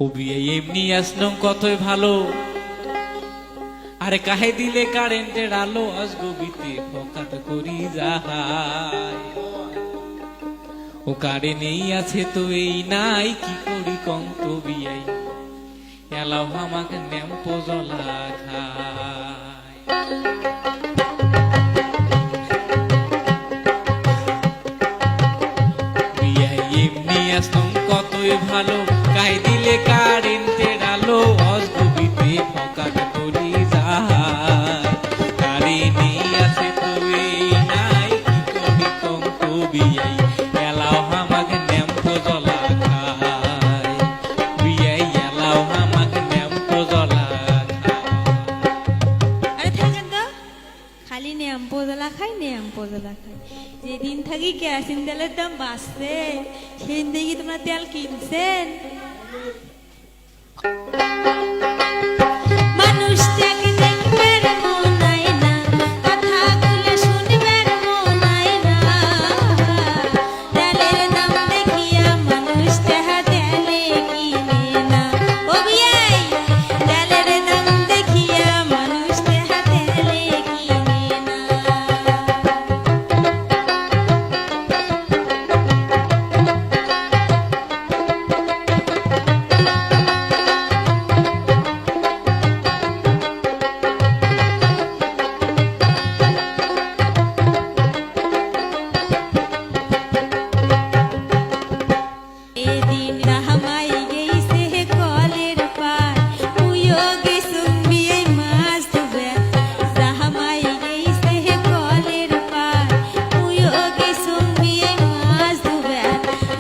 ও বিয়ে এমনি আসলাম কতই ভালো, আরে কাহে দিলে কারেন্টের আলো আসগবিতে ফকাত করি যাহাই। ও কারে নেই আছে তো এই নাই কি করি কন্ত বিয়াই, এলাও আমাকে ন্যাম্পো জলা খায়। বিয়াই এমনি আসলাম কতই ভালো, কাহে দিলে কারেন্টের আলো আসগবিতে ফকাত করি যাহাই। কারে নেই আছে তো এই নাই কি করি কন্ত বিয়াই, এলাও আমাকে ন্যাম্পো জলা খায়। বিয়াই এলাও আমাকে ন্যাম্পো জলা খায়। আরে থাকেন তো, খালি ন্যাম্পো জ্বালা খাই ন্যাম্পো জ্বালা খাই। যেদিন থাকি কেরোসিন তেলের দাম বাড়ছে সেদিন থেকে তোমরা তেল কিনছেন। মানুষ দেখবার মন হয় না, কথাগুলো শুনবার মন হয় না। তেলের দাম দেখিয়া মানুষ তাহা তেলে কিনে না। ও বিয়াই, তেলের দাম দেখিয়া মানুষ তাহা তেলে কিনে না। এদিন রাহমাই গেইছে কলের পার, তুইও গেছুম বিয়াই মাছ ধুবে। রাহমাই গেইছে কলের পার, তুইও গেছুম বিয়াই মাছ ধুবে।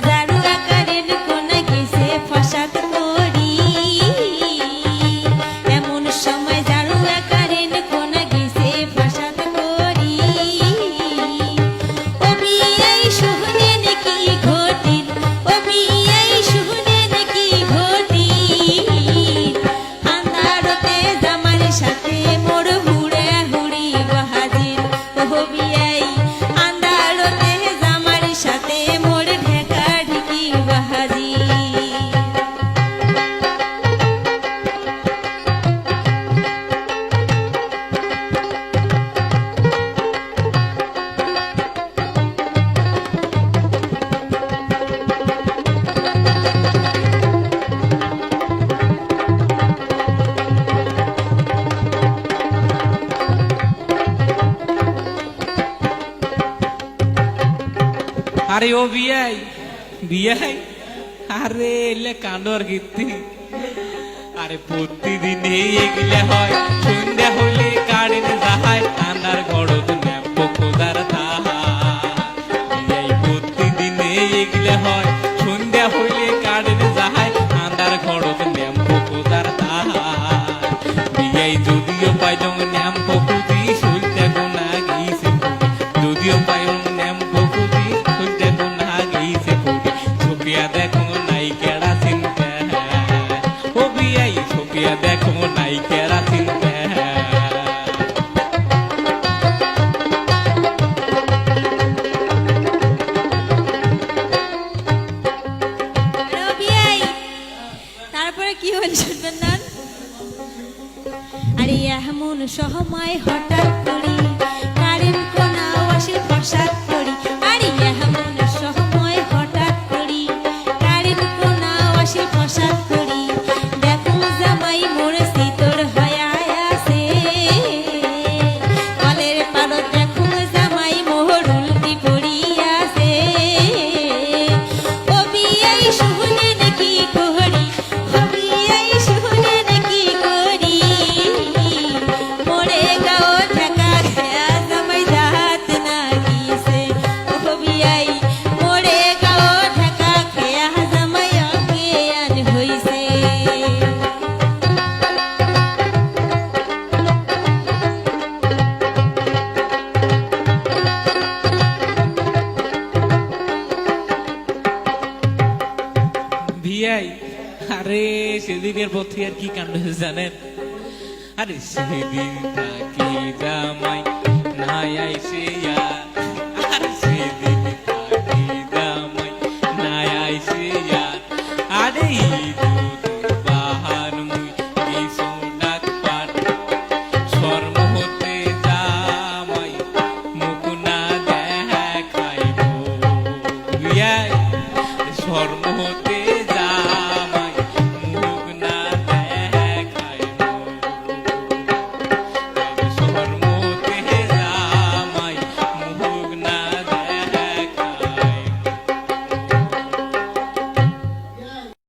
জারু আকারের কোনা গেছে ফসাদ করি, এমন সময় জারু আকারের কোনা গেছে ফসাদ করি। ও বিয়াই শুনে নাকি ঘটিল, ও বিয়াই শুনে নাকি ঘটিল। আন্ধারতে জামার সাথে মোর হুড়ে হুড়ি বাহাজির। ও বিয়াই আন্ধারতে জামার সাথে মোর ঢেকা ঢিকি বাহাজির। আরে ও বিয়াই বিয়াই, আরে এলে কান্দর গীতি। আরে প্রতিদিন এগুলো হয়, সন্ধ্যা হলে কারেন্ট যাহায়, আন্ধার গড়ত ন্যাম্পো খোঁজার তাহার। বিয়াই প্রতিদিন এগুলো হয়, সন্ধ্যা হলে কারেন্ট যাহায়, আন্ধার গড়ত ন্যাম্পো খোঁজার তাহার। বিয়াই যদিও পাইলং ন্যাম্পো খুঁজি সইতে গোনা গিয়েছে পুরি, যদিও পাইলং ন্যাম্পো খুঁজি সইতে গোনা গিয়েছে পুরি। ছবিয়া দেখো নাই কেরাসিন তেল, ও বিয়াই ছবিয়া দেখো নাই কেরাসিন তেল। আরে ও বিয়াই, তারপরে কি হল শুনবেন না? আরে এমন সময় হঠাৎ করি কারেন্ট কোনা আসে ফসাদ করি। আরে এমন সময় হঠাৎ করি কারেন্ট কোনা আসে ফসাদ করি। দেখো জামাই মোর শীতর হয়ে আছে, কলের পাড়ত দেখো জামাই মোর উল্টি পড়িয়াছে। ও বিয়াই শুনে নাকি করি, ও বিয়াই শুনে নাকি করি। মোরে গাও ঠেকা খেয়া জামাই জাহাত না গিয়েছে। ও বিয়াই মোরে গাও ঠেকা খেয়া জামাই অজ্ঞান হইছে। বিয়াই আরে সেদিনের পথে আর কি কাণ্ড হয়েছে জানেন? আরে সেদিন থাকি জামাই নাই আইসে